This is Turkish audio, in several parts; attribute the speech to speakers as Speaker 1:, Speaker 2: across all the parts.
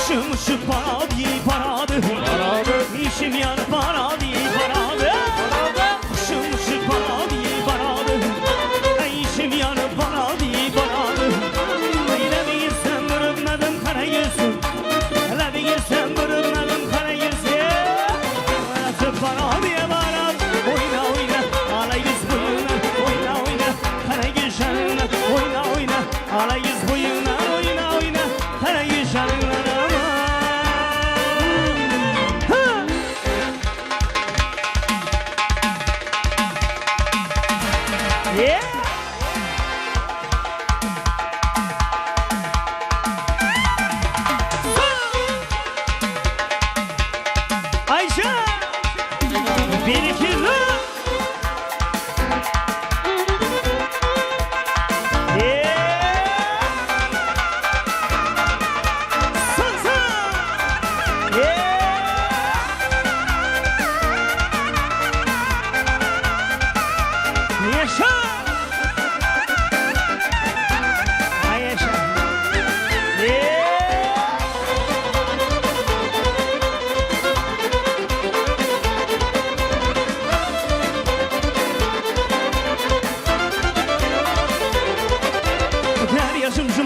Speaker 1: Şu paradı İşim yan paradı Şu paradı İşim yan paradı Öyle değilsen bürünmedim kara yüzüm Öyle değilsen bürünmedim kara yüzüm Şu paradı paradı Oyna oyna ala yüz boyuna Oyna oyna kara yüzüne Oyna oyna ala yüz boyuna Oyna oyna kara yüzüne Yeah! Ayşe! Bir iki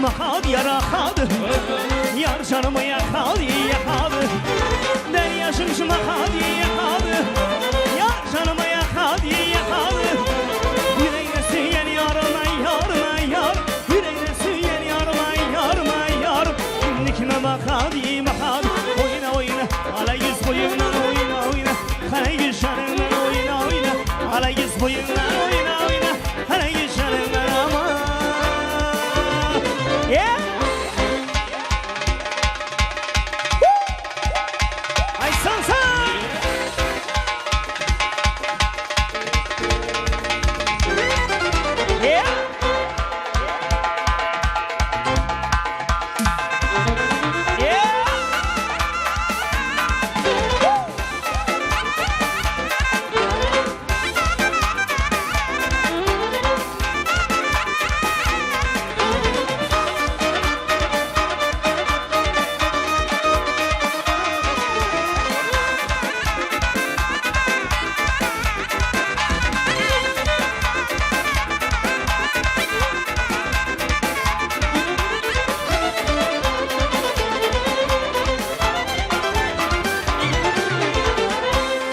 Speaker 1: Yakadı yaradı Yar canımı yakadı yakadı Der yaşım şımakadı yakadı Yar canımı yakadı yakadı Yüreğine süyen yarına yarına yar Yüreğine süyen yarına yarına yar Nikime bakadı bakadı Oyna oyna ala yüz boyundan oyna oyna Kara yüz canından oyna oyna Ala yüz boyundan oyna oyna Kara yüz canından ama Yeah! Ay sansa! Yeah! Yeah!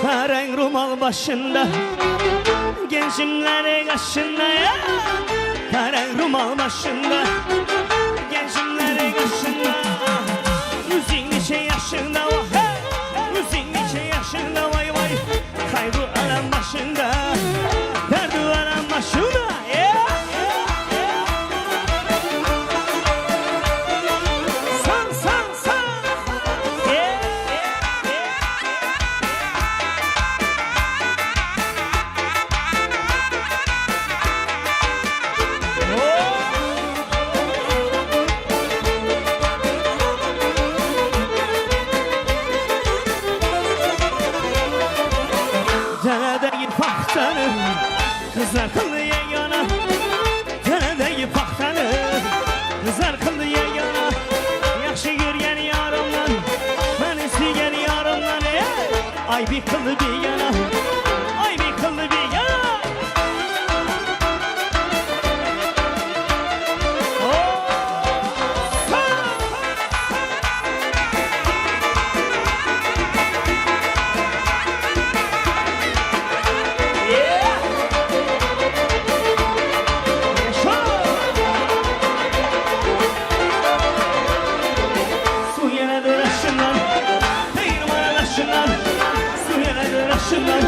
Speaker 1: Karen rumal başında Gençimleri kaşında ya Karen rumal başında Gençimleri kaşında Yüzün nice yaşında vay Yüzün nice yaşında vay vay Kaybı alem başında Derdi alem başında ya San san san yeah. Deredeki paktanı Kızlar kıldı yana Deredeki paktanı Kızlar kıldı yana Yakşı görgen yarımdan Ben istigen yarımdan Ay bir kıldı bir yana Ay bir kıldı bir yana Su yine de raşından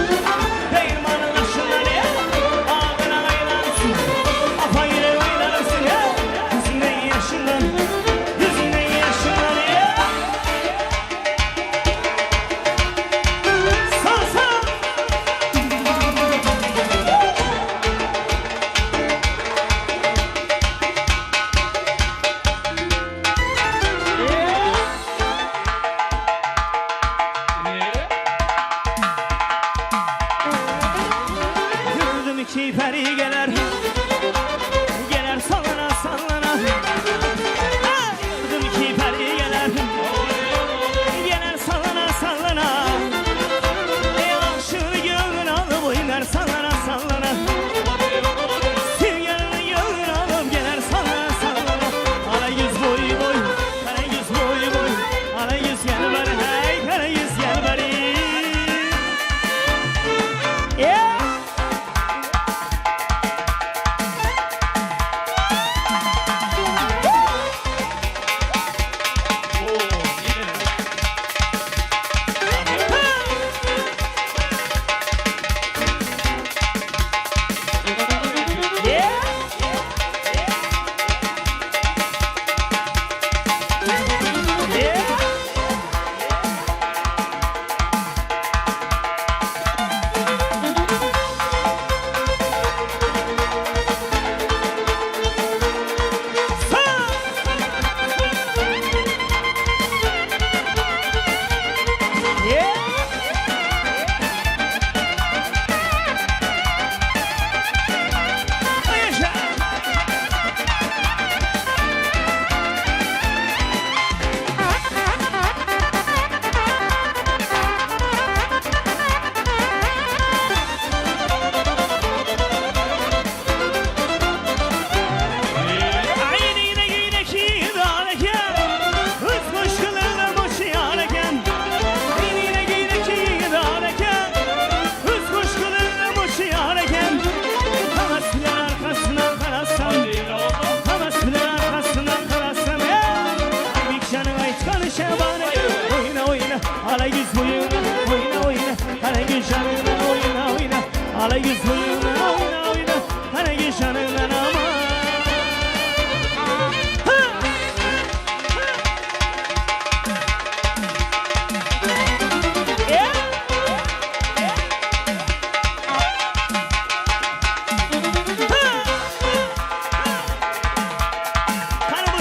Speaker 1: yüz boyuna oyna oyna, kara gün canına oyna oyna. Ala yüz boyuna oyna oyna, kara gün canına aman.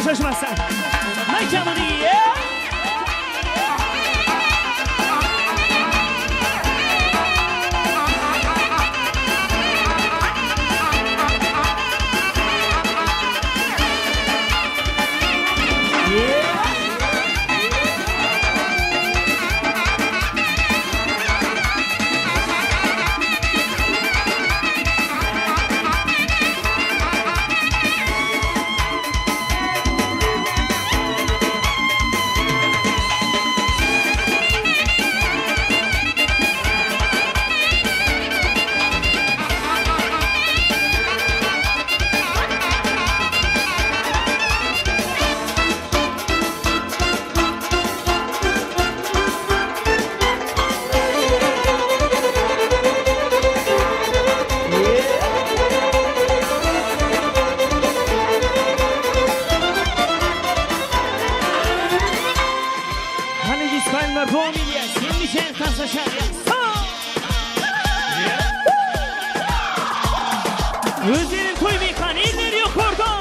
Speaker 1: Şaşmazsan mekanını ye. Özlerin toy mekaniği yok orada.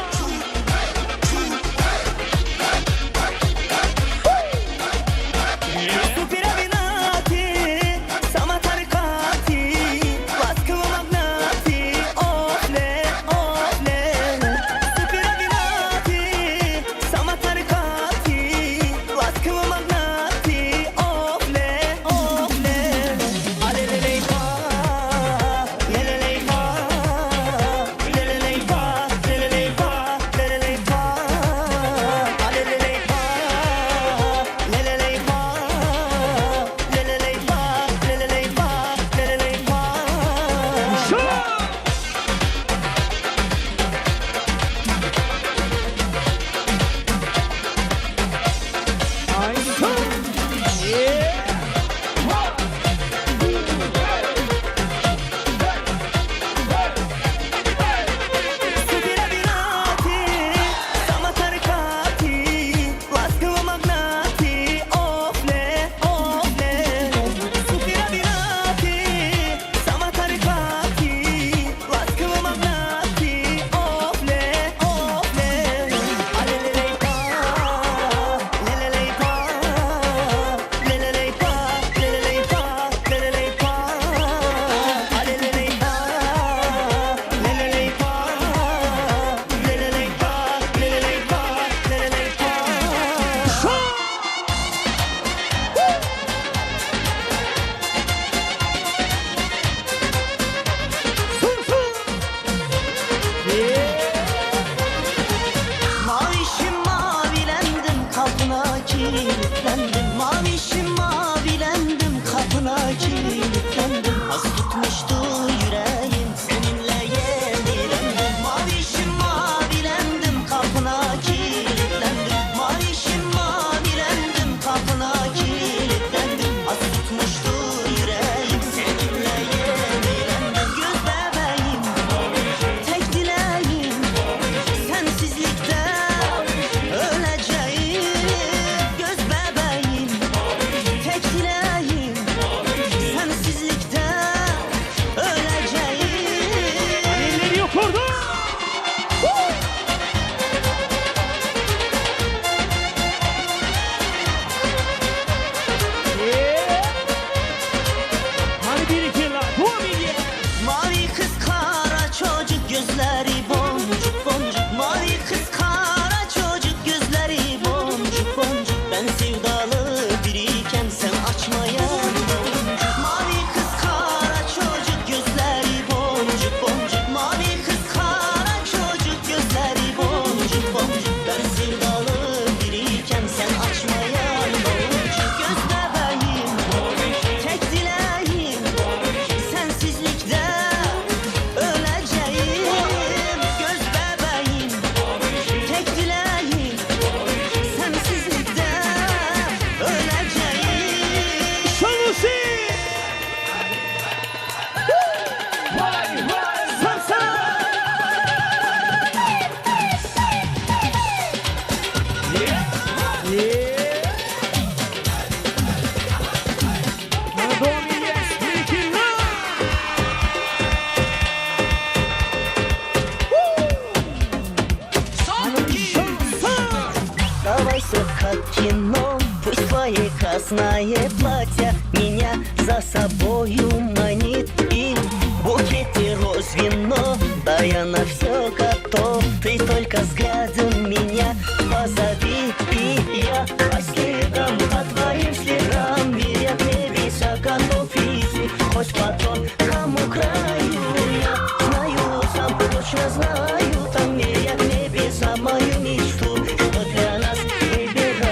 Speaker 2: оставайся как кино. Пусть твое красное платье меня за собою манит. И в букете роз вино, да я на все готов. Ты только взглядом меня позови, и я по следам, по твоим следам. Миря небеса готов идти, хоть потом кому краю. Я знаю, сам точно знаю, там миря небеса мою мечту, что для нас выбираю.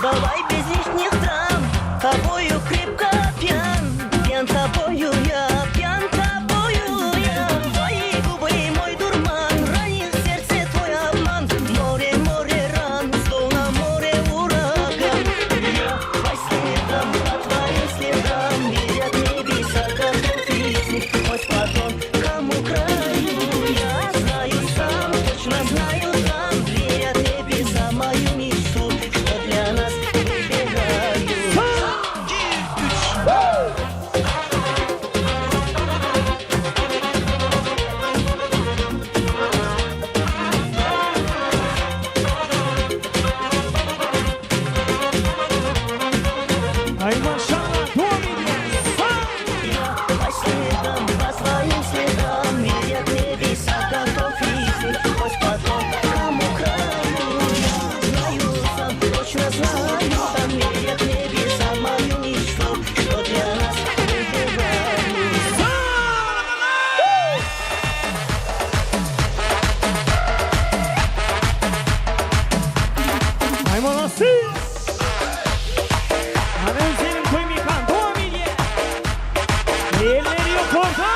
Speaker 2: Давай без лишних драм, тобою крепко пьян, пьян тобою я, пьян тобою я. Твои губы мой дурман, ранит сердце твой обман. Море, море ран, словно море ураган. Я по следам, по твоим следам, мирят небеса, готов идти, хоть потом кому краю. Я знаю сам, точно знаю сам, мирят небеса мою мечту, что для нас выбираю.
Speaker 1: Ай, машалла,
Speaker 2: Я по следам, по своим следам, мирят небеса, готов идти, хоть потом кому краю. Я знаю сам, точно знаю, там мирят небеса мою мечту, что для нас выбираю.
Speaker 1: Ай, молодцы! А ben senin koymayacağım, devam edin. Elleri yok orada.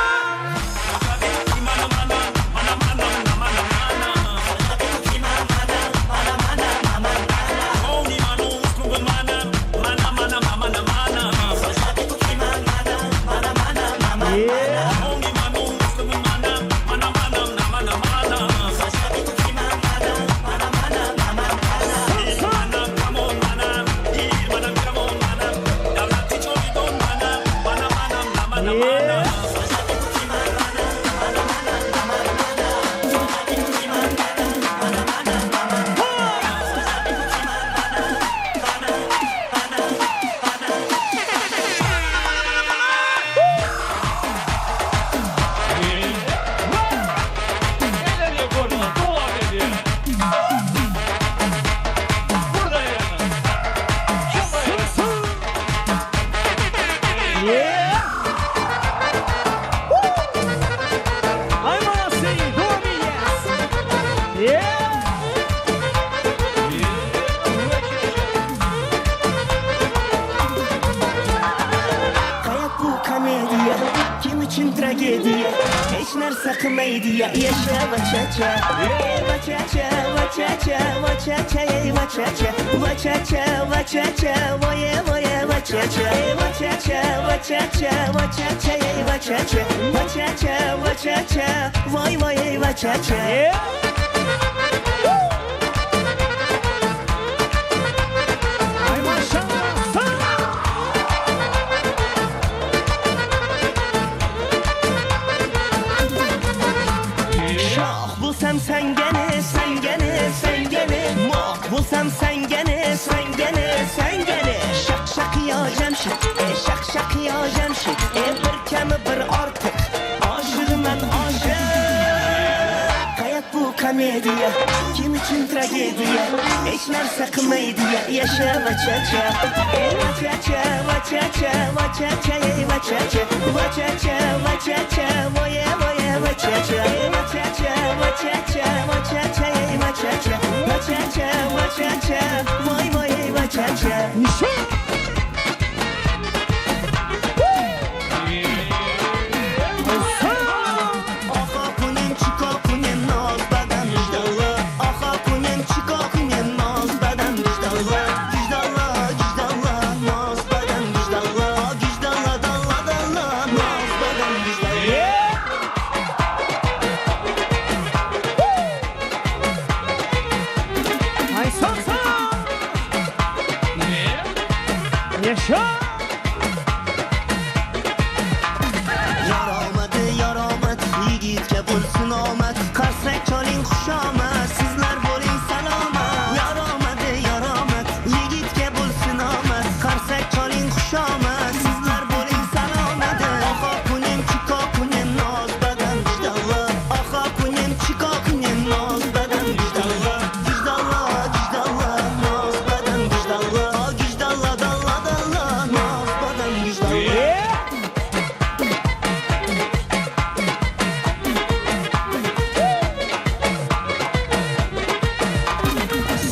Speaker 1: Ай, молодцы, devam edin.
Speaker 2: Hayat bu komediya, kim için tragediya? Hiç narsa kımeydiya, yaşa vaçaça. Vaçaça, vaçaça, vaçaça, vaçaça. Vaçaça, vaçaça, voye voye vaçaça. Vaçaça, vaçaça, vaçaça, vaçaça. Vaçaça, vaçaça, voy voye vaçaça.
Speaker 1: Ay, maşallah.
Speaker 2: Şah bulsam sen gene, sen gene, sen gene. Mok bulsam sen gene, sen gene, sen gene. Şak şak ya Cemşit, şak şak ya Cemşit. Bir kemi bir artık, aşığım ben aşık. Hayat bu komediya, kim için tragediya? Hiç narsa kımeydiya, yaşa vaçaça. Vaçaça, vaçaça, vaçaça, vaçaça. Vaçaça, vaçaça, voye voye vaçaça. Vaçaça, vaçaça, vaçaça, vaçaça. Vaçaça, vaçaça, voy voye vaçaça.
Speaker 1: Yaşa!
Speaker 2: Yaramadi yaromat yigitga bo'lsin omad qarsak choling xushomad sizlar bo'ling salomat yaramadi yaromat yigitga bo'lsin omad qarsak choling xushomad sizlar bo'ling salomat oha kunim chiko kunim noz badan vijdonlo oha kunim chiko kunim noz badan vijdonlo vijdonlo vijdonlo noz badan vijdonlo vijdonlo dalla dalla noz badan vijdonlo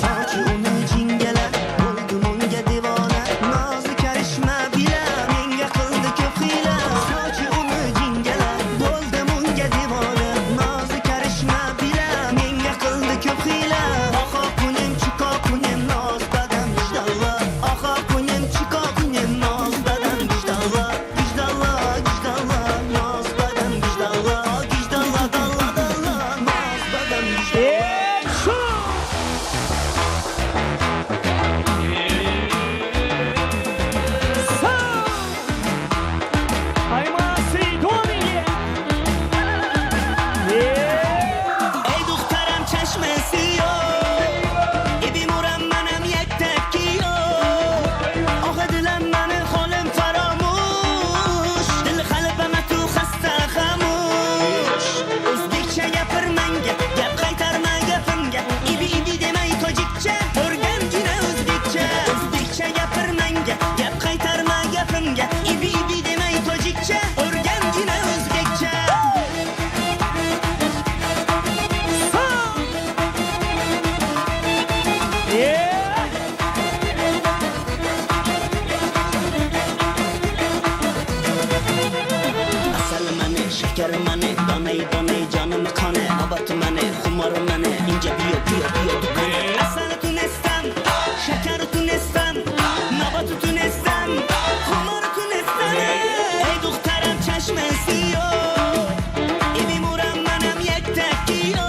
Speaker 2: Sochi uni jingalar, bo'ldim unga devona Nozi karishma bila, menga qildi ko'p hiyla Sochi uni jingalar, bo'ldim unga devona Nozi karishma bila, menga qildi ko'p hiyla Oho kunim chiko kunim noz badan vijdonlo Oho kunim chiko kunim noz badan vijdonlo Vijdonlo, vijdonlo, noz badan vijdonlo Vijdonlo, dalla dalla, noz badan vijdonlo Ey دخترم چشم سیاه ای بیمورم منم یک تکیه آخه دلم من خالم فراموش دل قلبم تو خسته خموش o'zbekcha gapirmanga gap qaytarma gapimga ibi demay tojikcha o'rgangina o'zbekcha gapirmanga gap qaytarma gapimga ibi demay tojikcha o'rgangina o'zbekcha Asal mane, şeker mane, danay danay canım kane Abat mane, xumar mane, ince biyo dukane Asal tunestem, şeker tunestem, nabat tunestem, xumar tunestem Ey duhtarım çeşme siyo, ibimuram manem yek tekiyo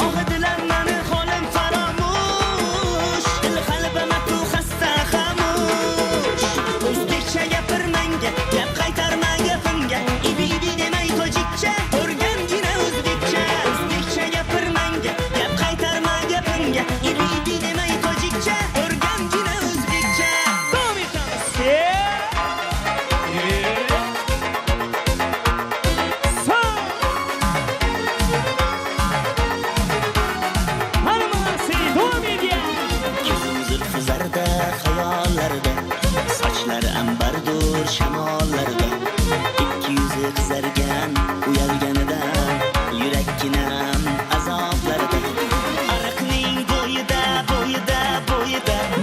Speaker 2: Ah dilim mani xolim faramuş, dil qalbime tu xasta xamuş O'zbekcha gapirmanga, gap qaytarma gapimga ibi demay tojikcha o'rgangina o'zbekcha gapirmanga gap qaytarma gapimga ibi demay tojikcha o'rgangina o'zbekcha davom etamiz Ko'zim zulfi zarda xayollarda Sochlari ambardur shamollarda Ikki yuzi qizargan uyalganida Yurakkinam azoblarda Ariqning bo'yida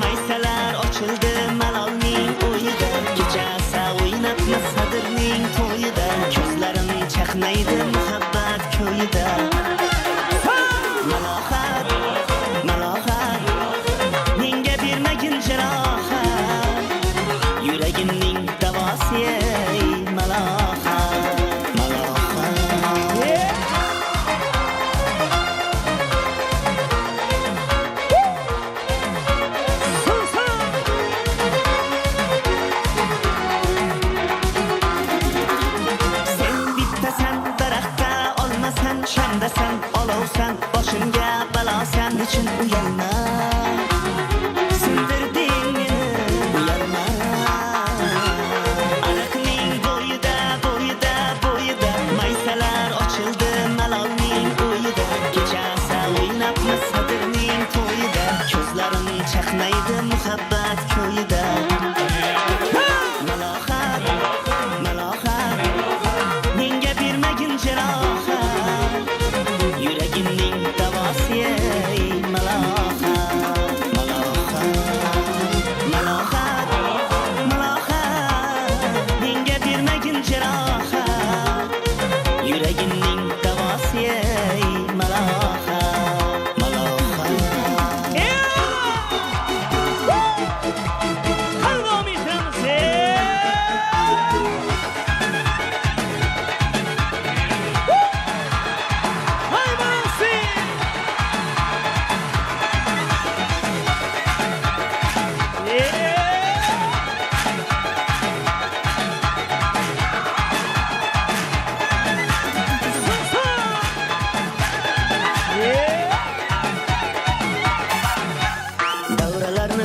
Speaker 2: Maysalar ochildi malolning o'yida Kechasi o'ynabma sadirning to'yida Ko'zlarim chaqnaydi muhabbat ko'yida Malohat, malohat Menga bermagin jarohat Yuragimning davosi ey malohat Sen bittasan daraxtda olmasan shamdasan olovsan boshimga balosan nechun uyalma Sindirding meni uyalma Ariqning bo'yida Maysalar ochildi malolning o'yida Kechasi o'ynabma sadirning to'yida Ko'zlarim chaqnaydi muhabbat ko'yida Malohat, malohat Menga bermagin jarohat Yuragimning davosi ey malohat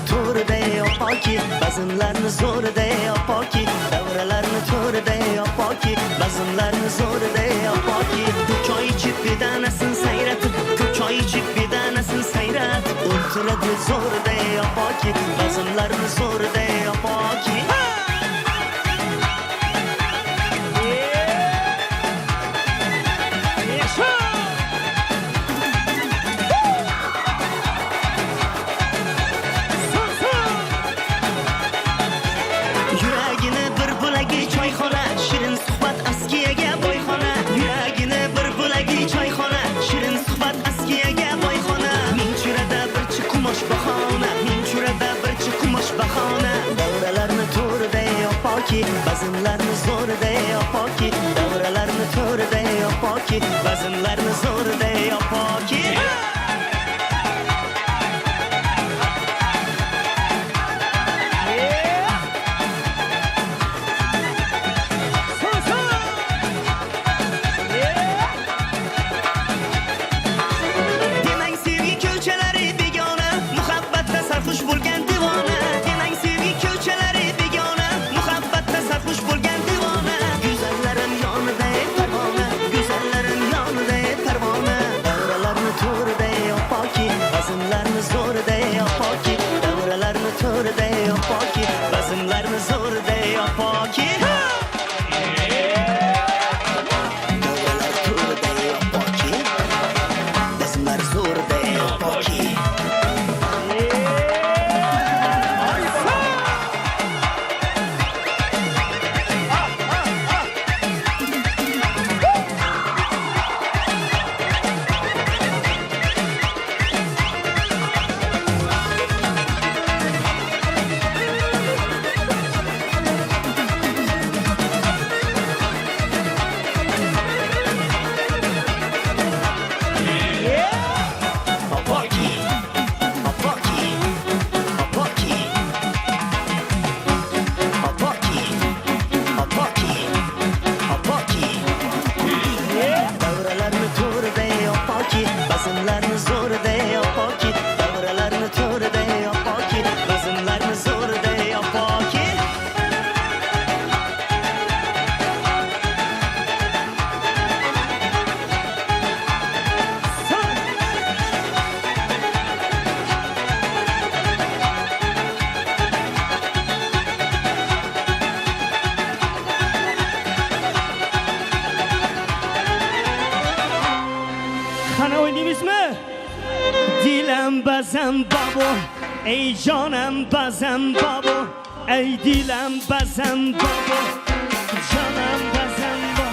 Speaker 2: to'rida yopoki bazmlarni zo'rida yopoki davralarni to'rida yopoki bazmlarni zo'rida yopoki choy ichib bedanasin sayratib choy ichib bedanasin sayratib o'tiradi zo'rida yopoki bazmlarni zo'rida yopoki bazmlarni zo'rida yopoki davralarni to'rida yopoki bazmlarni zo'rida yopoki demang sevgi ko'chalari begona muhabbatda sarxush bo'lgan divona demang sevgi ko'chalari begona muhabbatda sarxush bo'lgan divona go'zallarim yonida parvona go'zallarim yonida parvona davralarni to'rida yopoki bazmlarni zo'rida yopoki davralarni to'rida yopoki bazmlarni zo'rida yopoki davralar to'rida yopoki bazmlar zo'rida yopoki bazmlarni zo'rida yopoki davralarni to'rida yopoki bazmlarni zo'rida yopoki
Speaker 1: qani o'ynaymizmi? Dilim bazam babo, ey canım bazam babo, ey dilim bazam babo, canım bazam babo.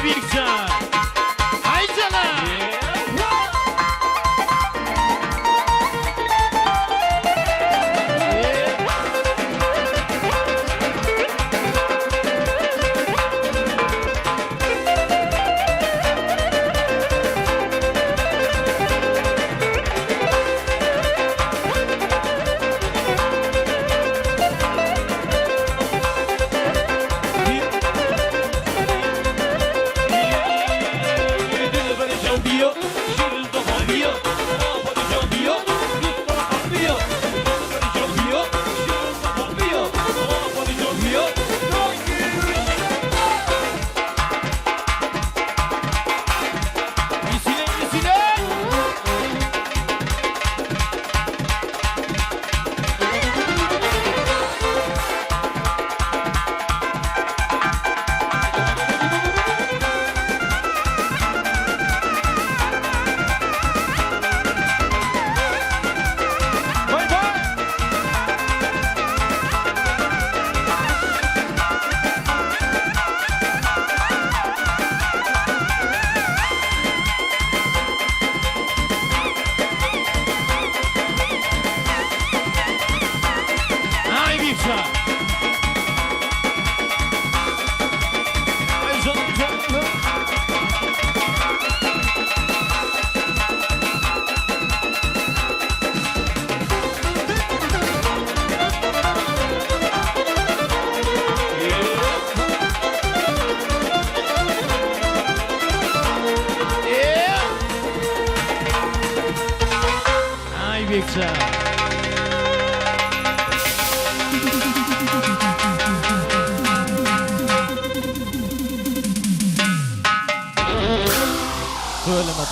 Speaker 3: Bircan. Ay canım.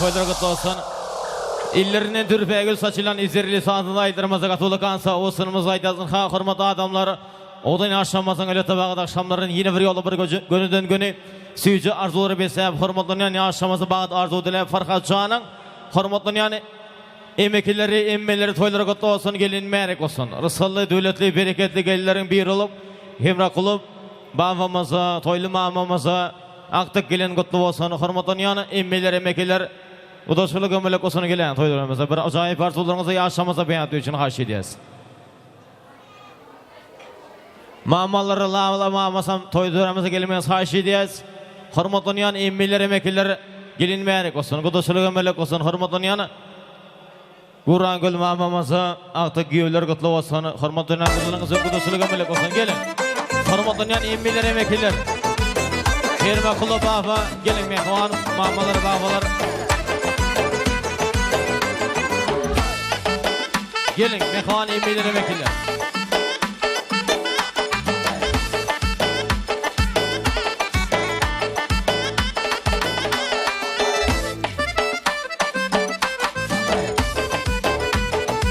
Speaker 3: Toylar kutlu olsun. İllerine türpegül saçılan izlerli sağlığı aydırmazı katılı kansa o sınımız aydazın ha hürmetli adamlar odan yaşamazın öyle tabağıda akşamların yine bir yolu bir gönüden gönü süyücü arzuları beseyip hürmetli yaşamazı bağıt arzu edilen Farhat Can'ın hürmetli yani emmeleri toylar kutlu olsun gelin merek olsun. Rısallı, devletli, bereketli gelirlerin bir olup hemra kılıp babamıza, toylu mamamıza aktık gelin kutlu olsun. Hürmetli yani emmeler udaşılık ömürlük olsun gelen toylarımıza bir acayip arzularınızı yaşamıza beyanatı için haş ederiz. Mamaları lağlamasam toylarımıza gelmeniz haş ederiz. Hürmetli yani emmeler gelin merek olsun. Udaşılık ömürlük olsun. Hürmetli yani Kur'an gül mamamıza aktık giyevler kutlu olsun. Hürmetli yani kızlarınızı udaşılık ömürlük olsun gelin. Hürmetli yani emmeler Herme kulu baba gelin mehvan mamalar babalar gelin mehvan emmileri vekiller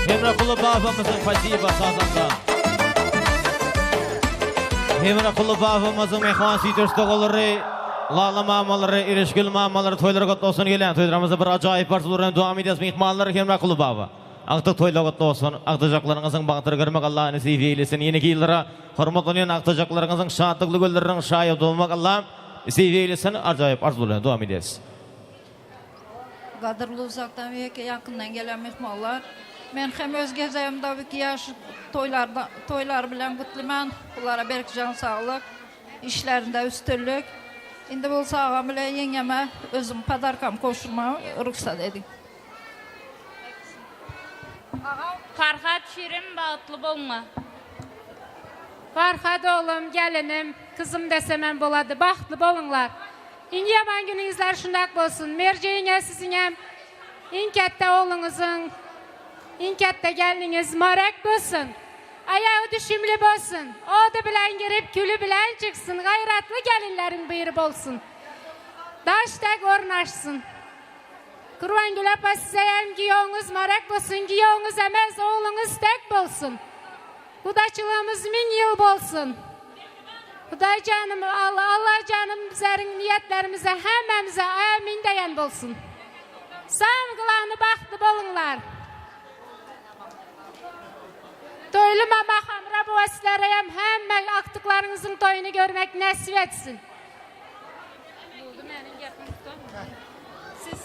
Speaker 3: Herme kulu babamızın fasihi basazında Hemra kulu babamızın mehvan sitörste olurri lala mamaları, irişgül mamaları toyları kutlu olsun gelen toylarımızda bir acayip arzularına devam ediyoruz. Mehmanlar Hemra kulu baba. Aktık toylar kutlu olsun. Aktıcaklarınızın bağıtırı görmek Allah'ın nasip eylesin. Yeni yıllara hürmetlanıyan aktıcaklarınızın şahatlıklı göllerinin şahit olmak Allah'ın nasip eylesin. Acayip arzularına devam ediyoruz.
Speaker 4: Qadırlı uzaqdan və yaxından gələn mehmanlar. Mən hem öz gəzəyimdə bir yaş toylar bilən qutluman. Bunlara berkcan sağlıq, işlərində üstünlük. İndi bu sağam ilə yengəmə özüm padarkam koşulma ruxsat edin.
Speaker 5: Farhat Şirin bağıtlı bolma.
Speaker 6: Farhat oğlum, gelinim, kızım desemem boladı, baxtlı bolunlar. İndi yaman gününüzler şundak bolsun. Merceğine sizin inkette oğlunuzun, inkette geliniz marek bolsun. Ayağı düşümlü bolsun. O da bilen girip külü bilen çıksın. Gayratlı gelinlerin bıyırı bolsun. Daştak ornaşsın. Kurban Gülapa size hem giyoğunuz marek bolsun. Giyoğunuz emez oğlunuz tek bolsun. Kudaçılığımız 1000 yıl bolsun. Kuday canım, Allah canım bizlerin niyetlerimize hemmemize amin deyen bolsun. Sağım kılanı baktı bolunlar. Toyluma bakam Rabbi vesilere hem aktıklarınızın toyunu görmek nasip etsin.
Speaker 5: Siz.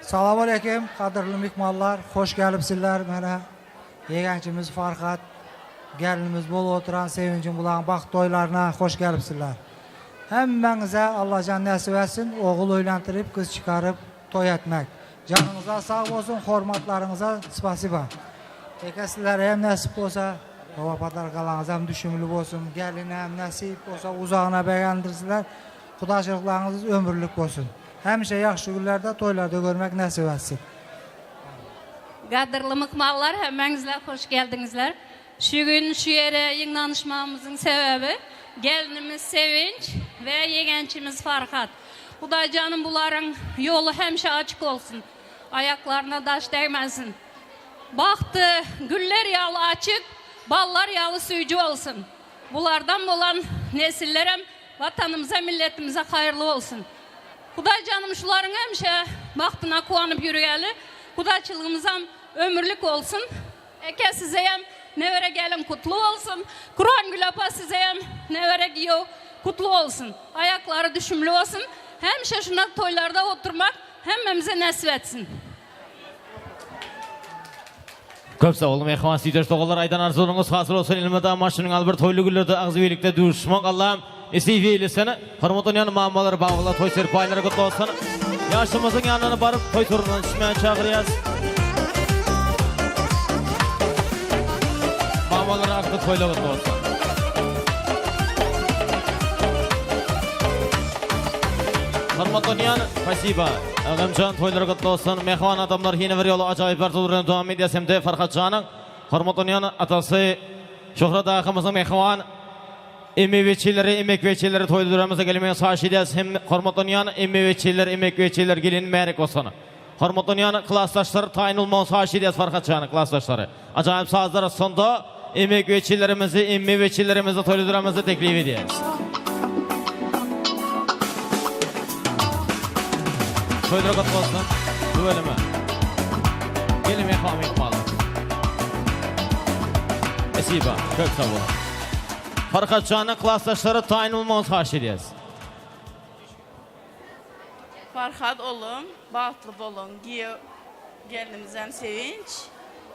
Speaker 7: Salam aleyküm, qadrli mehmonlar, xo'sh kelibsizlar. Mana yeganchimiz Farhat, gelinimiz bo'lib o'tiran sevinchim bulan baxt to'ylarına xo'sh kelibsizlar. Hammangizga Allohjon nasib etsin, o'g'il uylantirib, qiz chiqarib to'y etmek. Canınıza sağ olsun, hurmatlarınıza spasiba. Eka sizlere hem nasip olsa, baba patar kalanız hem düşümlü olsun, gelin hem nasip olsa uzağına beğendirsinler. Kudaşılıklarınız ömürlük olsun. Hem şey yaxşı günlerde, toylarda görmek nasip etsin.
Speaker 5: Qadrlı mıkmallar, həmmənizlər xoş gəldinizlər. Şu gün şu yere yayınlanışmamızın sebebi gelinimiz Sevinç ve yegençimiz Farhat. Xudaycanım bunların yolu həmişə açık olsun. Ayaklarına daş değmesin. Baktı, güller yalı açık, ballar yalı suyucu olsun. Bunlardan olan nesillerim vatanımıza, milletimize hayırlı olsun. Xudaycanım şuların həmişə baktına kuanıp yürüyeli. Xudayçılığımıza ömürlük olsun. Eke size hem nevere gelin kutlu olsun. Kur'an Gülapa size hem nevere giyo kutlu olsun. Ayakları düşümlü olsun. Hem şuna toylarda oturmak hemmemize nasip etsin.
Speaker 3: Köp sağ olun mehman süydür toğullar aydan arzulunuz hasıl olsun ilmada maşının albir toylu güllerde ağzı birlikte düşmek Allah'ım esifi eylesene. Hırmatın yanı mamaları bağlı toy serpayları kutlu olsun. Yaşımızın yanına barıp toy turundan düşmeyen çağırıyaz. Mamaları aklı toylu kutlu olsun. Hırmatın yanı pasiba. Ağamcan toyları kutlu olsun. Mehvan adamlar yine bir yolu acayip bir turlarına devam ediyesem de Farhat Can'ın. Hırmatın yanı atası Şuhrat ağamızın mehvan emeveçileri, emek veçileri toylarımıza gelmeye sahip ediyes. Hem hırmatın yanı emeveçiler, emek veçiler gelin merik olsun. Hırmatın yanı klaslaşları tayin olmaya sahip ediyes Farhat Can'ın klaslaşları. Acayip sazları sonunda emek veçilerimizi, emeveçilerimizi toylarımıza teklif ediyes. Toylara katlı olsun. Bu bölümü. Gelin mehvam ihmalı. Esiba, kök sağ olun. Farkat Can'ın klaslaşları tayin olmamız haş ediyez.
Speaker 8: Farhat olun, bağıtlı olun, gelinimizden Sevinç.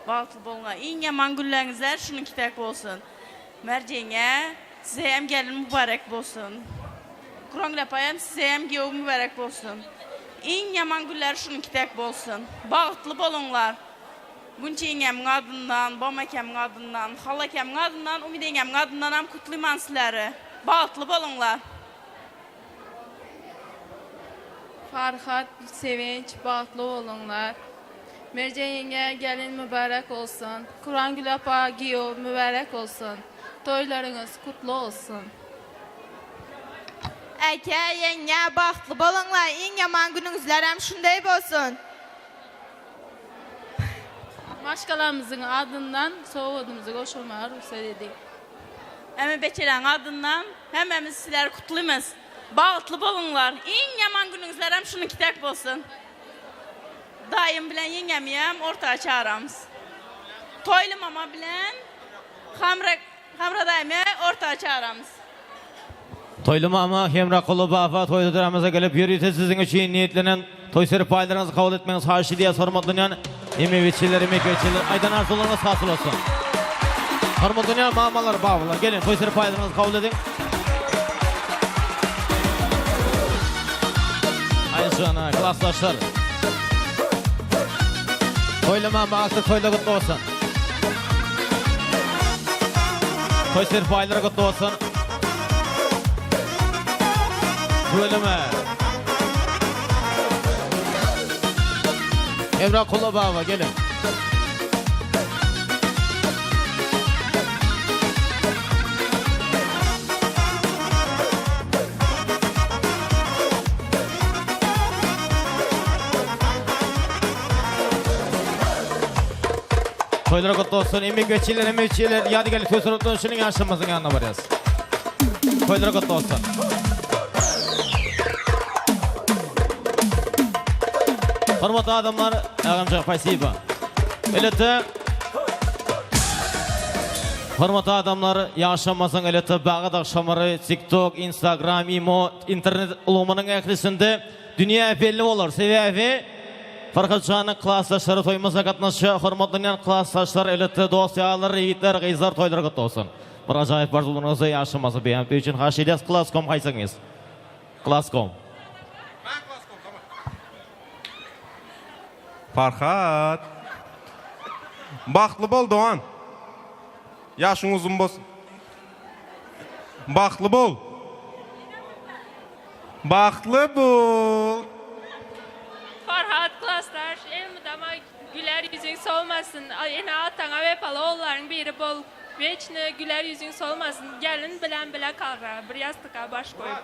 Speaker 8: Bağıtlı olun, en yaman günlerinizler şunun kitap olsun. Merceğine, size hem gelin mübarek olsun. Kur'an Gülapa'ya size hem giyo mübarek olsun. En yaman günler şunun kitap olsun. Bağıtlı olunlar. Bunca yengemin adından, bamakemin adından, halakemin adından, Umid yengemin adından hem kutlayman sizleri. Bağıtlı olunlar.
Speaker 9: Farhat, Sevinç, bağıtlı olunlar. Merce yenge gelin mübarek olsun. Kur'an Gülapa giyo mübarek olsun. Toylarınız kutlu olsun.
Speaker 10: Eke yenge baxtlı bolunlar, en yaman gününüzlər hem şunday olsun.
Speaker 9: Başkalarımızın adından soğudumuzu koşulmaya ruhsat edik.
Speaker 8: Hemen Bekir'in adından hemimiz sizleri kutlayımız. Bağıtlı bolunlar. En yaman gününüzler hem şunu kitap olsun. Dayım bilen yengemiyem ortaya çağıramız. Toylu mama bilen Hamra dayımı ortaya çağıramız.
Speaker 3: Toylu mama Hemra kolu bafa toylarımıza gelip yürüyte sizin için niyetlenen toy serpaylarınızı kabul etmeniz haş ediyez. Hırmatın yanı emeveçiler, emek veçiler aydan arzularınız hasıl olsun. Hırmatın yanı mamalar bağlılar. Gelin toy serpaylarınızı kabul edin. Ayşana, klaslaşlar. Toylu mama aklı toyla kutlu olsun. Toy serpayları kutlu olsun. Bölümü. Emrah Kula Baba gelin. Toylara kutlu olsun. Emek veçiler, yadigarlı toy sorutluğun şunun yaşamımızın yanına varız. Toylara kutlu olsun. Hırmatlı adamlar, ağamca pasiba. Elbette Hormatly adamlar, yaşamasan elete bağıdak şamarı, TikTok, Instagram, imo, internet ulumunun eklisinde dünya belli olur. Sebebi Farkatçanın klaslaşları toymaza katnaşı, hormatlanan klaslaşlar elete dosyalar, yiğitler, kızlar toylar kutlu olsun. Bir acayip barzuluğunuzu yaşaması beğenpi için haşides Klaskom haysınız. Klaskom.
Speaker 11: Farhat. Baxtlı bol Doğan. Yaşın uzun bolsun. Baxtlı bol. Baxtlı bol.
Speaker 9: Farhat klaslar, elmidama güler yüzün solmasın. Yine atana vepalı oğulların biri bol. Veçne güler yüzün solmasın. Gelin bilen bile kalra. Bir yastığa baş koyup.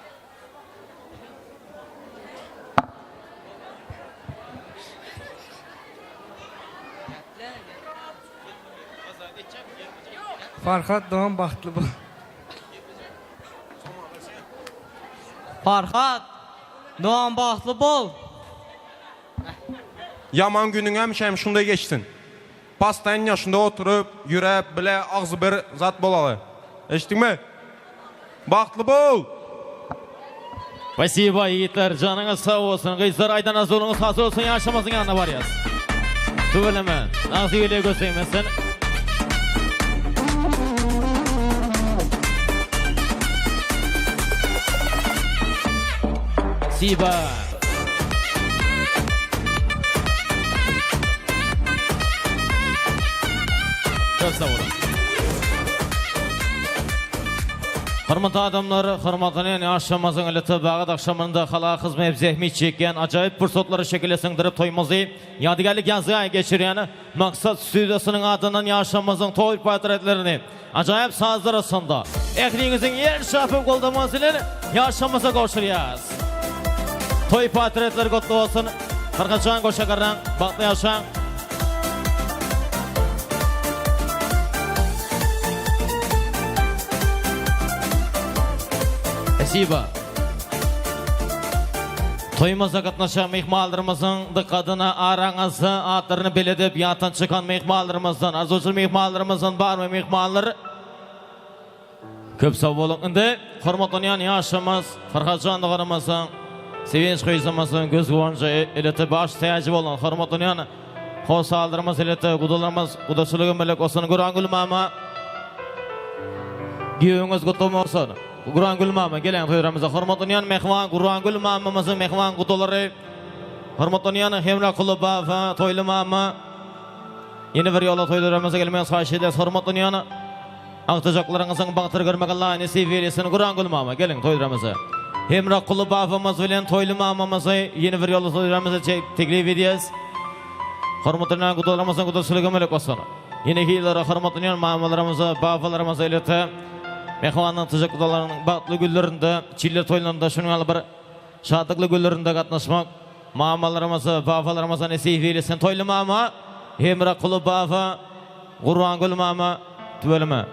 Speaker 7: Farhat Doğan baxtlı bol.
Speaker 2: Farhat, Doğan baxtlı bol.
Speaker 11: Yaman günün hem şunda geçsin. Pastanın yaşında oturup, yürep, bile ağzı bir zat bolalı. Eşittin mi? Baxtlı bol.
Speaker 3: Спасибо, yiğitler. Canınız sağ olsun. Kızlar aydan az olunuz sağ olsun. Yaşamasın yanına var yaz. Tüveleme. Nasıl öyle göstermesin? Siba. Çok sağ olun. Hürmetli adamlar, hürmetli yaşamazın eleti bağıt akşamında hala hizmet zehmi çeken acayip fırsatları şekilde sındırıp toymazı yadigarlık yazıya geçiren Maksat Stüdyosu'nun adından yaşamazın toy portretlerini acayip sazlar arasında eklinizin yer şafı koldamasıyla yaşamaza koşuyoruz. Toy portretleri kutlu olsun. Farkatçan koşakardan, baklı yaşam. Спасибо. Toymaza katnaşan mehmallarımızın dikkatine arağızı adlarını belirtip yatan çıkan mehmallarımızdan, arzucu mehmallarımızın var mı mehmalları? Köp sağ olun. Indi hormatlanan yaşamaz, Farhatcan dağarımızın, sevinç kıyızımızın göz guvanca ileti baş teyacı olan hormatlanan hoşaldırımız ileti kudularımız, kudaşılığın melek olsun, Gurangül Mama, giyuğunuz kutlu olsun. Gurangül Mama gelen toylarımıza hormatlanan mehman Gurangül Mamamızın mehman kutuları hormatlanan Hemra Kulubava toylu mama yeni bir yola toylarımıza gelmeyen sahişides hormatlanan Ağtacaklarınızın bağıtır görmek Allah'ın nesibiyelisini Gurangül Mama gelin toylarımıza Hemra Kulubavamız bilen toylu mamamızı yeni bir yola toylarımıza teklif ediyoruz. Hormatlanan kutularımızın kutusuluğu melek olsun. Yeni hileri hormatlanan mamalarımıza babalarımıza ilete mehmanın tızaklılarının bağıtlı güllerinde, çiller toylarında şunun bir şadıklı güllerinde katlaşmak, mamalarımızı, babalarımıza nesih eylesin. Toylu mama, Hemra Kulu baba, Gurangül Mama, tüvelime.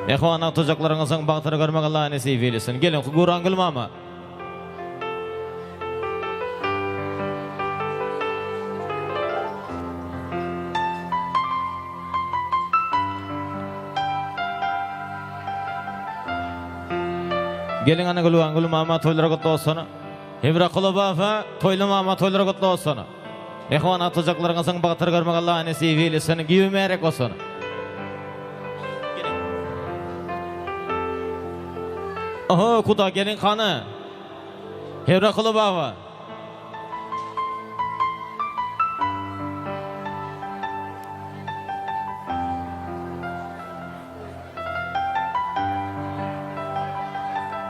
Speaker 3: Mehmanın tızaklarınızın bağıtını görmek Allah'a nesih eylesin. Gelin Gurangül Mama. Gelin ana Gurangül Mama toylara kutlu olsun. Hemra Kulu baba, toylu mama toylara kutlu olsun. Mehman atacaklarınızın bağıtır görmek Allah'a nesip eylesin. Giyümerek olsun. Oho kuda gelin kanı. Hemra Kulu baba.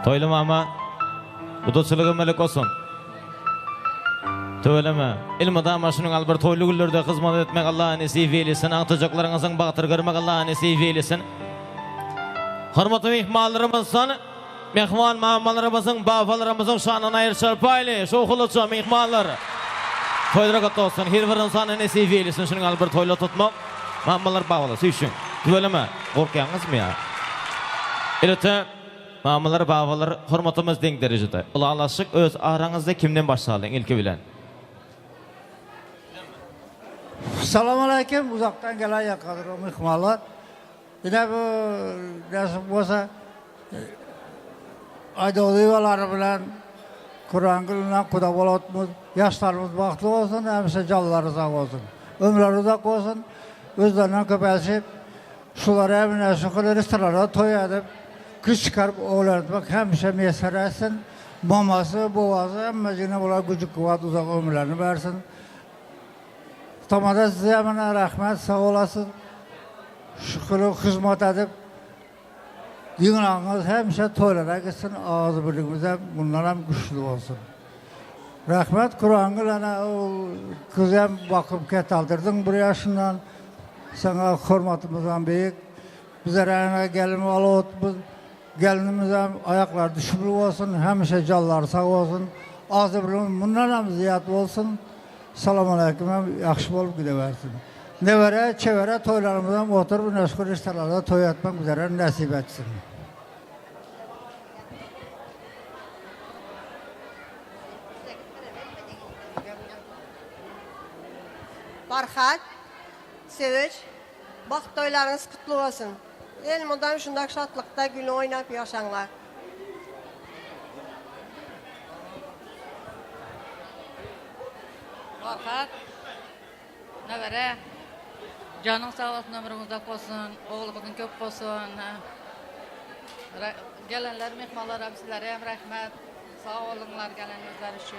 Speaker 3: Toylu mama, udutçılığı melek olsun. Töyleme, ilmada şunun albir toylu güllerde hizmet etmek Allah'a nesip eylesin. Ağtacaklarınızın bağıtır görmek Allah'a nesip eylesin. Hürmetli mehmanlarımızın, mehman mamalarımızın, babalarımızın şanına erişer paylı, şoğulucu mehmanlar. Toylara kutlu olsun, her bir insanı nesip eylesin. Şunun albir toylu tutmak, mamalar babalar, süyüşün. Töyleme, korkuyanız mı ya? İlete, mamalar, babalar, hürmetimiz denk derecede. Allah'laşık öz aranızda kimden başlayalım ilki bilen?
Speaker 7: Assalamu alaikum. Uzaktan gelen yakadır o mehmanlar. Yine bu nasip olsa aydoğdu yuvaları bilen Kur'an kılından kuda bolatımız, yaşlarımız baktı olsun, hemse canlıları sağ olsun. Ömürleri uzak olsun, özlerinden köpelşip, şuları emine şükürler istilara toy edip, kız çıkarıp oğlardık, hemşe meser etsin, maması, babası, emmecine bunlar gücü kuvvet uzak ömürlerini versin. Tamada size emine rahmet, sağ olasın. Şükürlü hizmet edip, dinağınız hemşe toylara gitsin, ağzı birliğimize bunlar hem güçlü olsun. Rahmet Kur'an kılana kız hem bakıp ket aldırdın buraya yaşından. Sana hürmetimizden büyük. Bize reyne gelimi alıotmuz. Gelinimiz hem ayaklar düşümlü olsun, hemşe canlar sağ olsun. Ağzı birliğimiz bunlar hem ziyad olsun. Selamun aleyküm hem yakşı olup gideversin. Nevere, çevere toylarımızdan oturup neşkur işlerlerde toy etmek üzere nasip etsin.
Speaker 12: Farhat, Sevinç, baxt toylarınız kutlu olsun. Elimizden şundak şatlıkta gülü oynayıp yaşanlar.
Speaker 13: Farhat, nevere, canın sağ olsun, ömrün uzak olsun, oğlumuzun köp olsun. Gelenler, mehmanlar, hepsilere hem rahmet, sağ olunlar gelenizler için.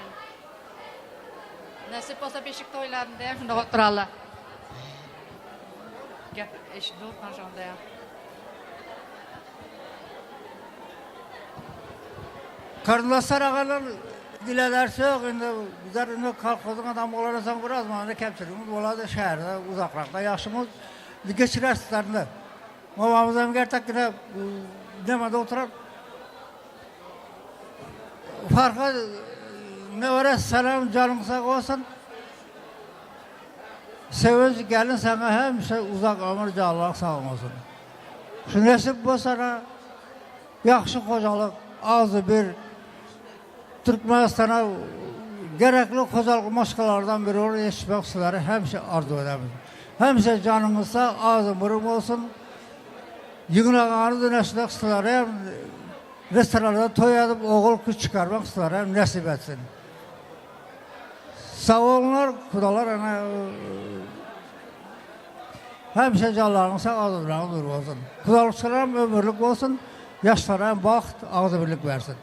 Speaker 13: Nasip olsa beşik toylarında hem şunda oturarlar. Gel, eşinde oturan şunda ya.
Speaker 7: Kardeşler ağalar dilelerse yok, üzerinde kalkızın adam olarsan biraz mı? Kepçiliğimiz oladı şehirde, uzaklıkta yaşımız geçirersizlerinde. Babamız hem gerçek yine demede oturar. Farka ne var selam canın sağ olsun. Sevinç gelin sana hem uzak ömür canlılık sağ olsun. Şu nesip bu sana yakşı kocalık, ağzı bir Türkmenistan'a gerekli kocalık maşkalardan biri olur, eşitmek sizlere hemşe arzu edemiz. Hemşe canınız sağ, ağzı burun olsun. Yığınağını döneşmek sizlere restoranda toy edip oğul kız çıkarmak sizlere nasip etsin. Sağ olunlar, kudalar hemşe canlarının sağ ağzı burun olsun. Kudalıkçılar hem ömürlük olsun, yaşlara hem baxt, ağzı birlik versin.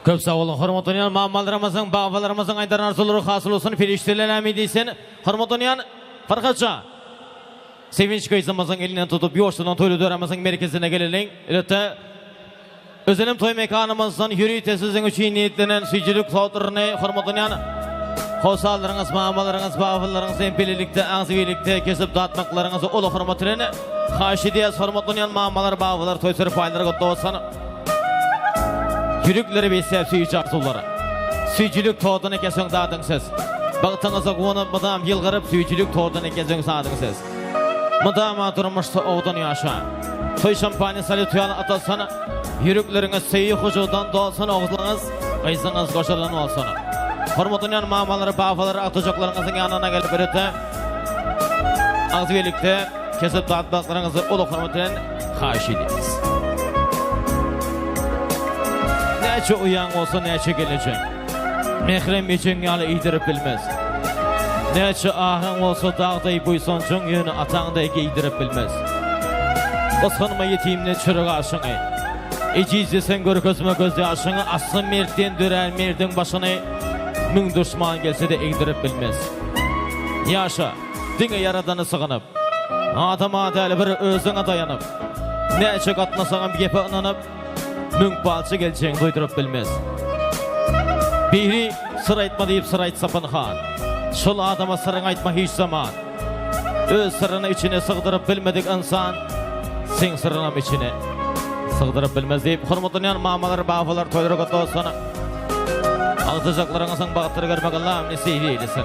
Speaker 3: Köp sağ olun, hürmet oynayan mağmalarımızın, bağbalarımızın aydarın arzuları hasıl olsun, firiştiler emidiysin. Hürmet oynayan Farkatça, Sevinç köyümüzün elinden tutup yoğuştuğundan toylu dönemizin merkezine gelelim. Elbette özelim toy mekanımızdan yürüyte sizin için niyetlenen süycülük soğuturunu hürmet oynayan hosallarınız, mağmalarınız, bağbalarınız empelilikte, ağzıvilikte kesip dağıtmaklarınızı olu hürmet oynayan haşidiyaz hürmet oynayan mağmalar, bağbalar, toy sürü payları kutlu olsun. Yürükleri beysel süyücü arzuları. Süyücülük toğdunu kesin dağıdın siz. Bağıtınıza konup mıdam yılgırıp süyücülük toğdunu kesin sağdın siz. Mıdama durmuşsa oğdun yaşa. Toy şampanya sali tuyan atasana. Yürükleriniz seyi hucudan dolsun oğuzlarınız. Kıyısınız koşulun olsun. Hormatınyan mamaları, bağfaları, atacaklarınızın yanına gelip öğrete. Ağzı birlikte kesip dağıtmaklarınızı ulu hormatinen haşi ediniz. Neçe uyan olsa neçe gelecek. Mehrem için yalı iyidirip bilmez. Neçe ahın olsa dağday buyson cun yönü atağında giydirip bilmez. Kıskanma yetimle çürük aşını. Ecizi sen gör gözüme gözde aşını. Aslı mertten dürer merdin başını. Mün düşman gelse de eğdirip bilmez. Yaşa, dine yaradanı sığınıp. Adam adayla bir özüne dayanıp. Neçe katmasana bir gepe ınanıp. Mün balçı geleceğini duydurup bilmez. Biri sıra etme deyip sıra et sapın han. Şul adama sırrını aytma hiç zaman. Öz sırrını içine sığdırıp bilmedik insan. Sen sırrınam içine sığdırıp bilmez deyip hürmetinen mamalar, bağfalar, toyları kutlu olsun. Ağzıcaklarınızın bağıtları görmek Allah'ım nesibi eylesin.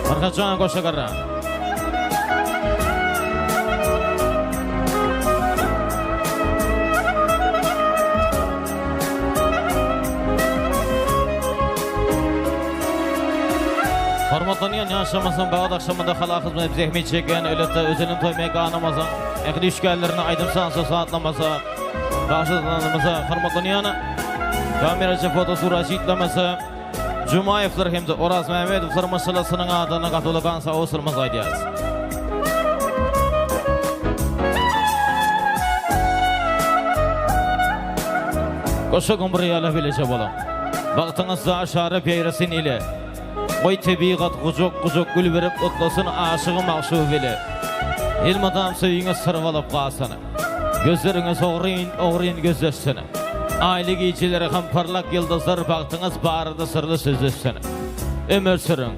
Speaker 3: Farkatçı'na koşa karra. Hormatlanyan Oğdun yaşamasın bağda akşamında hala hizmet zehmet çeken öylete özenin toymaya kanamazın. Ekli işgallerini aydımsansa saatlamasa. Bağışlanımıza hırmatlanıyana. Kameracı fotosuracı itlemesi. Cumayevler hem de Oraz Mehmetov masalasının adına katılıkansa osurmaz aydiyaz. Koşa kumbriyala bilece bolam. Baktığınızda aşağı peyresin ile. Oy tebiqat gucuk gül verip otlasın aşığı mağşuğu bile. İlmadam söyüne sırvalıp qasını. Gözlerine oğrayın gözleşsini. Aile giyicileri ham parlak yıldızlar baktığınız bağırda sırlı sözleşsini. Ömür sürün,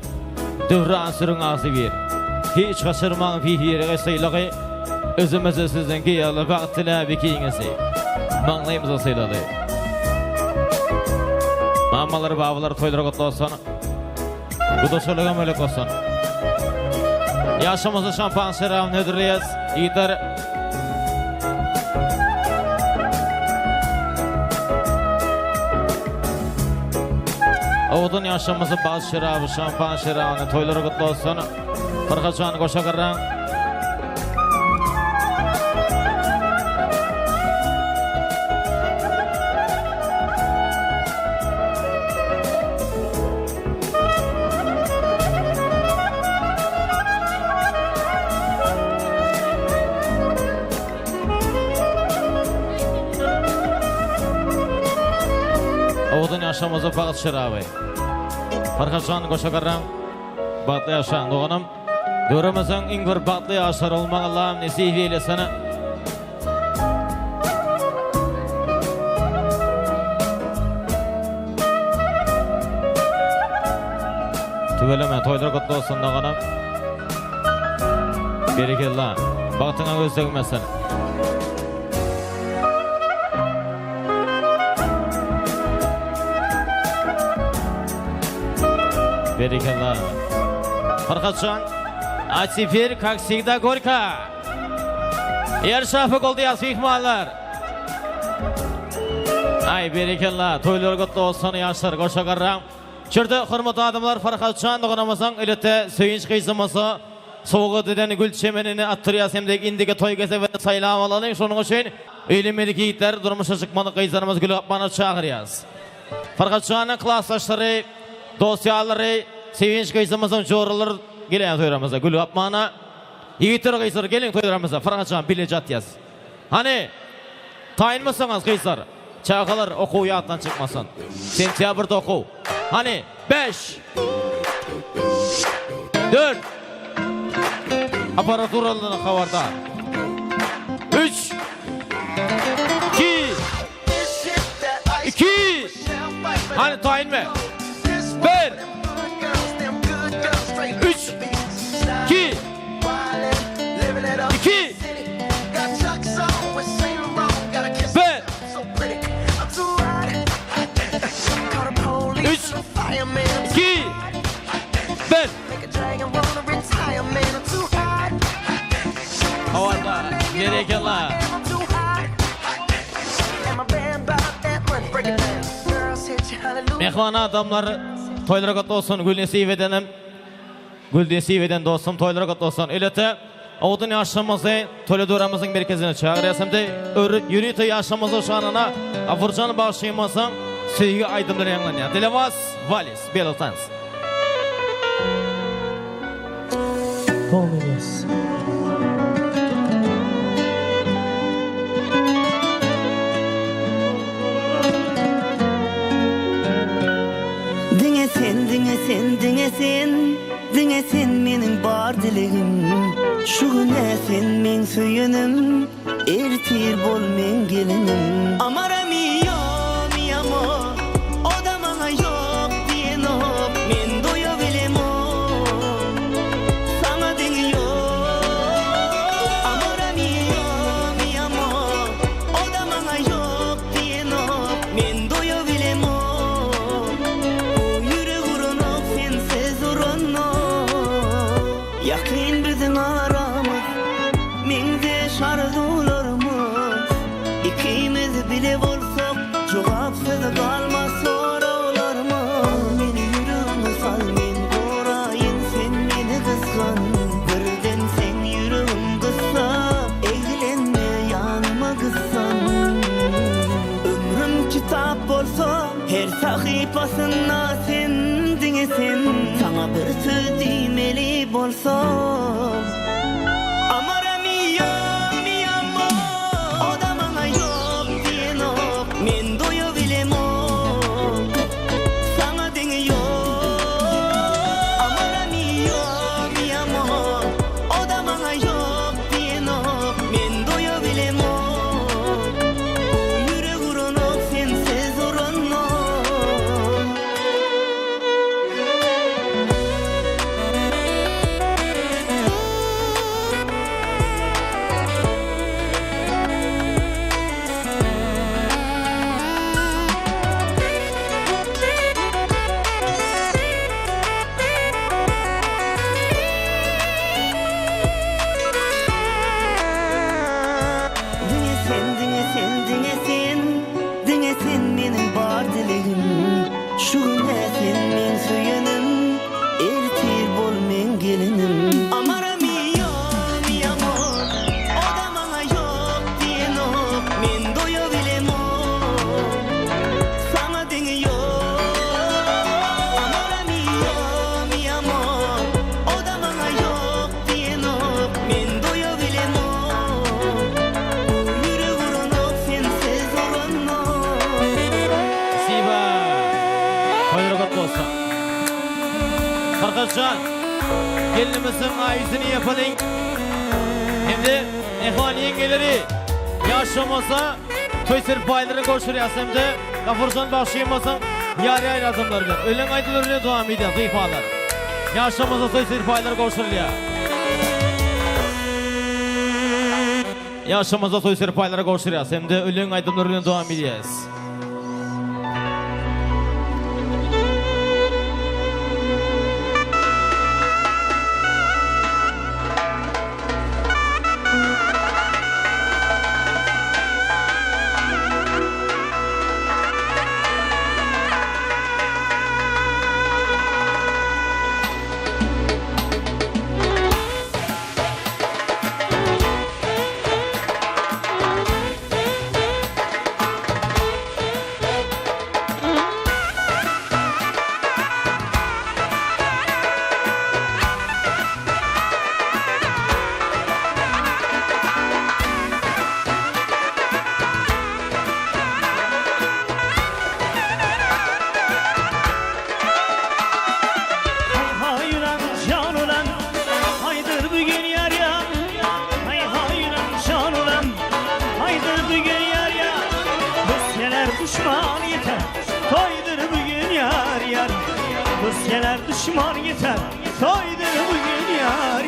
Speaker 3: dövran sürün ağzı bir. Hiç kaçırmağın fihiyere sayılağı. Özümüzü sizden ki yalı baktığına bikiyinizi. Mağlayımıza sayılağı. Mamaları babaları toylara kutlu olsun. Bu da söylüğüm öyle olsun. Yaşamızı şampan şerafını ödürleyiz. İyidir. Oğudun yaşamızı baz şerafı, şampan şerafını toylara kutlu olsun. Fırkaçan koşa kırran. Oğudun yaşamızı baz şerafı. Farkaçan koşakarran batlı yaşan doğanım. Dörümüzün in bir batlı yaşar olmak Allah'ım nesih eylesene. Tüveleme toylar kutlu olsun doğanım. Berekellah. Baktığına gözlegmesin. Berekellah. Farkaçan, а теперь, как всегда, горько. Yarşafı oldu yazı ihmallar. Ay berekellah. Toylar kutlu olsun yaşlar koşa karram. Şurada hürmetli adamlar Farkaçan doğanımızın ilete söyünç kıyızımızı soğuğu deden gül çemenini attırıyas hemdeki indiki toy geze ve saylam alanın şunun için eylemedeki yiğitler durmuşa çıkmalı kıyızlarımız gülü kapmanı çağırıyaz. Farkaçan'ın klaslaşları dosyaları sevinç kıyısımızın çoğrular gelen toyramıza gülü yapmana yiğitler kıyıslar gelin toyramıza Farkaçan bilecat yaz. Hani tayin mısınız kıyıslar? Çağılar oku yattan çıkmasın. Sentyabr'da oku. Hani 5 4 aparaturalarına havarda 3 2 Hani tayin mi? 1 3 2 2 1 Havarda berekellah. Mehman adamlar toylara kutlu olsun. Gülnesive'den dostum toylara kutlu olsun. İlete Oğudun yaşamızı Toledo'ramızın merkezine çağırıyorsam da yürüyütü yaşamızı şanına Afurcan'ı bağışlaymasın sevgi aydınları yanlanıyor. Dilevaz Valis Belotans.
Speaker 2: Olmayız. Dine sen menin bar dilegim. Şugune sen men söyünüm. Ertir bol men gelinim. Amara miyo miyamo. O da bana yok diyen o. Men doya bilem o. Sana deniyor. Amara miyo miyamo. O da bana yok diyen o. Men doya bilem o. Yakın bizim aramız, mende şardularımız. İkimiz bile olsak, cevapsız kalmaz sorularımız. Beni yürüme sal, men korayın sen sahipasına sen dinesen sana bir söz demeli bolsam amara miyam o da bana yok diyen ok men doya bilem ok sana denge yok amara miyam o da bana yok diyen ok men doya bilem ok yürek uğran ok sensiz uğranma Dinesen menin bar dilegim şu güne sen men söyünüm ertir bol men gelinim amara miyam o da bana yok diyen ok men doya bilem ok sana denge yok amara miyam o da bana yok diyen ok men doya bilem ok yürek uğran ok sensiz uğranma
Speaker 3: Siba. Koydur kutlu olsun. Farkatcan, gelinimizin ayizini yapalım. Hem de ehvan yengeleri yaşamasa toy sırpayları koşuruyor. Hem de Gafurcan başlayamasa yarı ayrı adımlarıyla. Ölen aydılarıyla devam ediyor zayıfalar. Yaşamasa toy sırpayları koşuruyor. Yaşamasa toy sırpayları koşuruyor. Hem de ölen aydılarıyla devam ediyoruz.
Speaker 1: Hay ulan can ulan haydır bugün yar ya hay ulan can ulan haydır bugün yar ya Rusyalar düşman yeter toydur bugün yar Rusyalar düşman yeter toydur bugün yar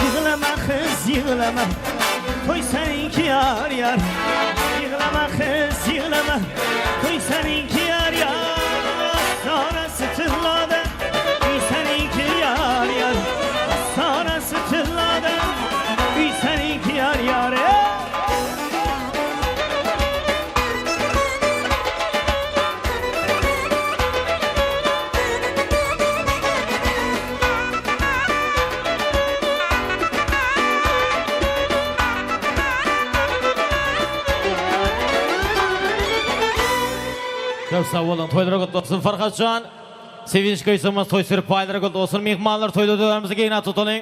Speaker 1: Yığlama kız yığlama Toy seninki yar Yığlama kız yığlama Toy seninki yar Sonra sıtırladı Toy seninki yar Sonra sıtırladı Toy seninki yar
Speaker 3: Çok sağ olun. Toylara kutlu olsun Farkatcan. Sevinç köysamız toy sırpayları kutlu olsun. Mihmanlar toylarımızı geyine tutalım.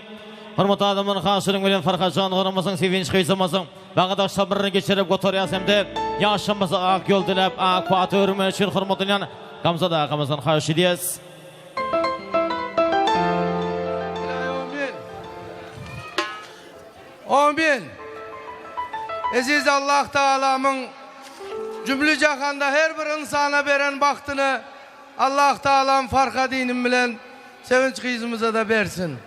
Speaker 3: Hürmet adamın karşılığın bilen Farkatcan uğramasın sevinç köysamızın. Bağda sabırını geçirip götürüyoruz hem de yaşamızı ak yol dilep ak kuatı örmüş için hürmet edilen Gamza da ağamızdan karşı ediyoruz.
Speaker 14: Amin. Aziz Allah Teala'mın cümle cahanda her bir insana veren baktını Allah Teala'm farka dinim bilen sevinç kıyızımıza da versin.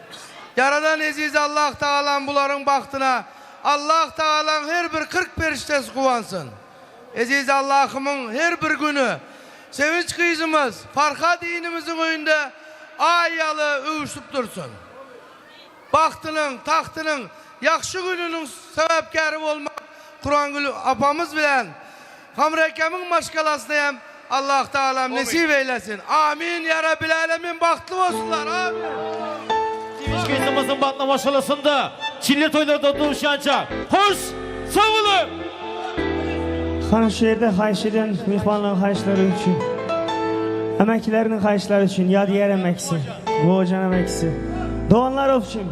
Speaker 14: Yaradan aziz Allah Teala'm buların baktına Allah Teala'm her bir 40 periştesi kuvansın. Aziz Allah'ımın her bir günü sevinç kıyızımız farka dinimizin önünde ayalı övüşüp dursun. Baktının, tahtının, yakşı gününün sebepkarı olmak Kur'an Gülü apamız bilen Hamrekemin maşkalasını hem Allah Teala nasip eylesin. Amin ya Rabbil Alemin. Bahtlı olsunlar. Amin.
Speaker 3: Twitch batla başalasında Çilli toylarda duruşanca. Hoş, sağ olun.
Speaker 1: Xana şu yerdə xahiş edən mehmanların xahişləri üçün, əməklərinin xahişləri üçün, yadigar əməksi, qocan əməksi, doğanlar üçün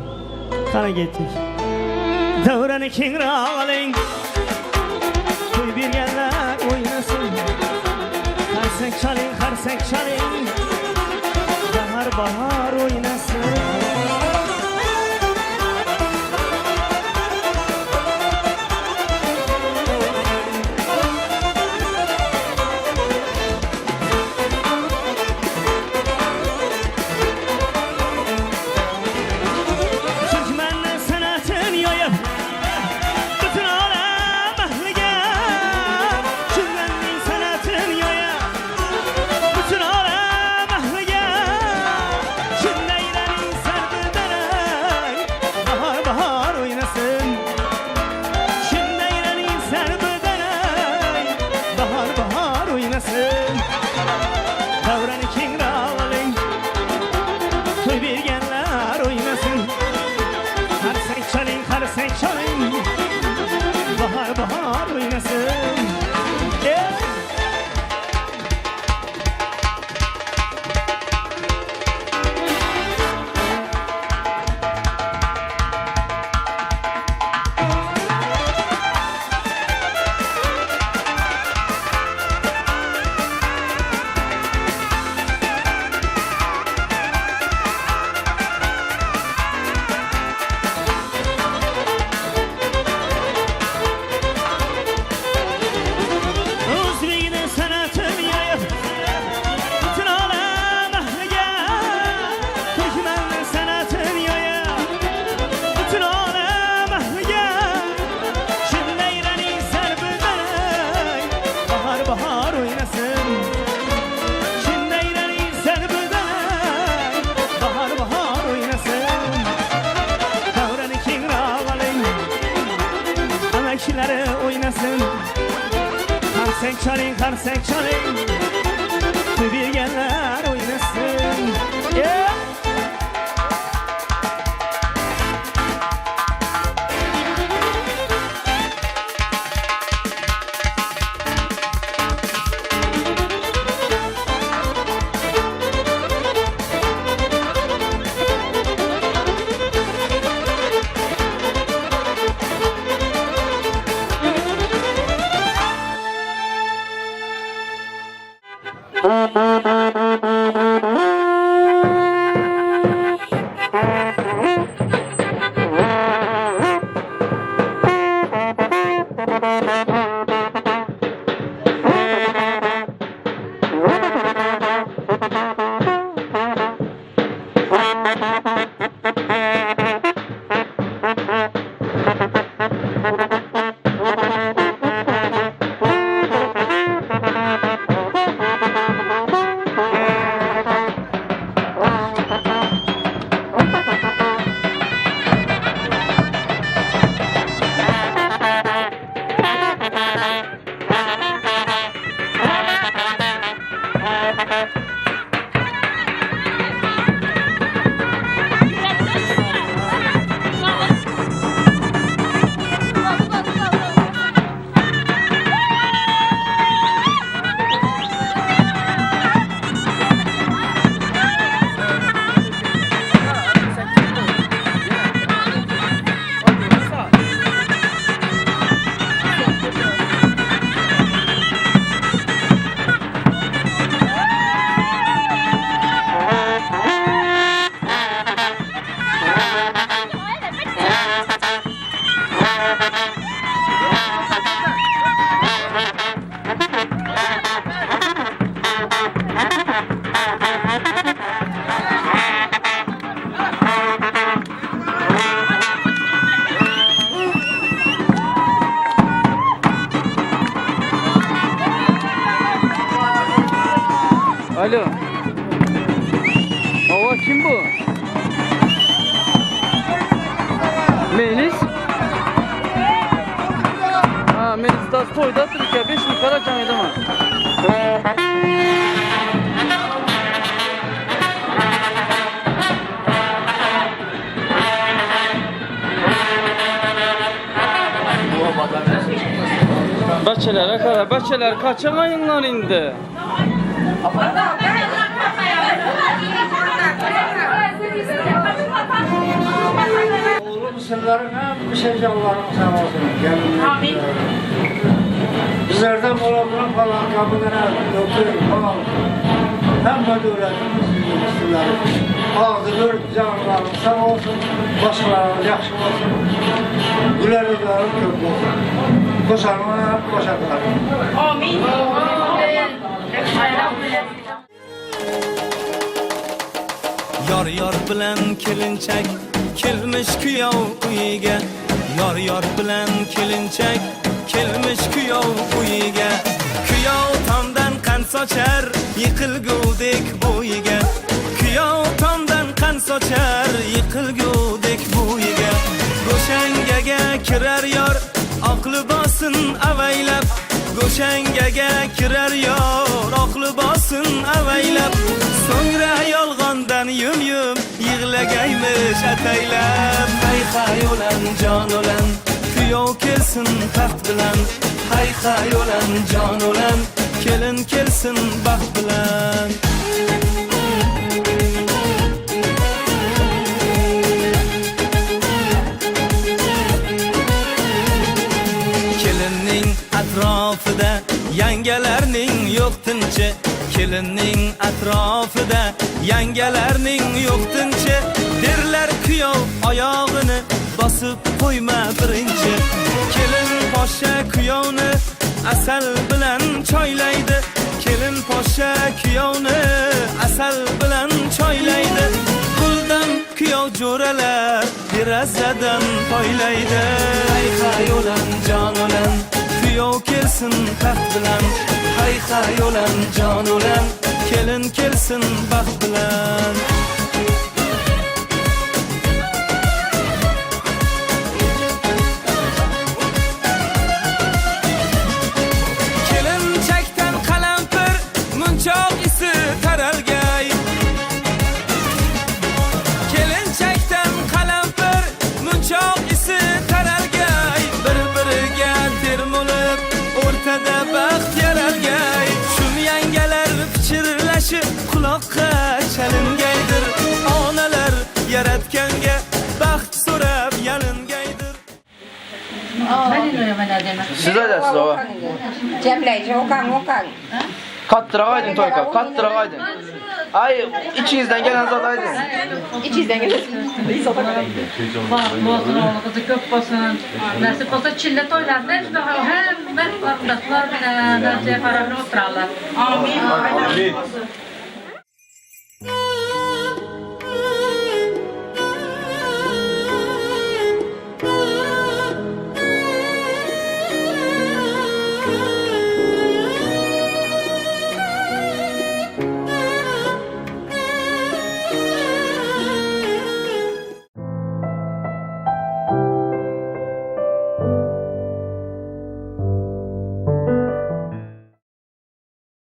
Speaker 1: xana getdik. Davranı kengir ağalayın, toy bir gələr oynasın, xarsək çalın, bahar oynasın. Bahar oynasın. Karsek çalın, bir geller oynasın. Yeah.
Speaker 15: Alo. Ava kim bu? Melis? Ha, Melis das toyda Türkiye 5 mi Karacan edemem. Bahçelere kadar, bahçeler kaçan ayınlar indi.
Speaker 7: Oğlum sırların hem bir şey canlarım sağ olsun. Amin. Bizlerden olabilen falan kapılara yoktur falan. Hem de devletimiz sırları. Ağzı dört canlarım sağ olsun. Başkalarına yakşı olsun. Güler öderim köp olsun. Koşarma koşarlar.
Speaker 8: Amin.
Speaker 2: Yar yar bilen kelinchak kelmish kuyov uyiga. Yar yar bilen kelinchak kelmish kuyov uyiga. Kuyov tomdan qand sochar yiqilgudek bo'yiga. Kuyov tomdan qand sochar yiqilgudek bo'yiga. Go'shangaga kirar yor oq libosin avaylab. Go'shangaga kirar yor oq libosin avaylab. So'ngra yolg'ondan yum yig'lagaymish ataylab. Hay hay olan jon olan kuyov kelsin taxt bilan. Hay hay olan jon olan kelin kelsin baxt bilan. Kelinning atrofida yangalarning yo'q tinchi. Kelinning atrofida yangalarning yo'q tinchi. Derlar kuyov oyog'ini bosib qo'yma birinchi. Kelin poshsha kuyovni asal bilan choylaydi. Kelin poshsha kuyovni asal bilan choylaydi. Quldan kuyov jo'ralar derazadan poylaydi. Hay hay olan jon olan kuyov kelsin taxt bilan. Hay hay olan jon olan kelin kelsin baxt bilan. Kelinchakdan qalampir munchoq isi taralgay. Kelinchakdan qalampir munchoq isi taralgay. Bir-biriga termulib o'rtada baxt yaralgay. Shum yangalar pichirlashib quloqqa chalingaydir. Onalar yaratganga baxt so'rab yalingaydir.
Speaker 15: Siz aytasınız o.
Speaker 16: Cemleyici okan.
Speaker 15: Kattıra aydın Toyka, kattıra aydın. Ay içinizden gelen zat aydın.
Speaker 16: İçinizden gelen.
Speaker 17: Bozun oğlu kızı köp olsun. Nasip olsa Çin'de toylarda hepsi hem ben kardeşler bile kararlı oturarlar.
Speaker 8: Amin.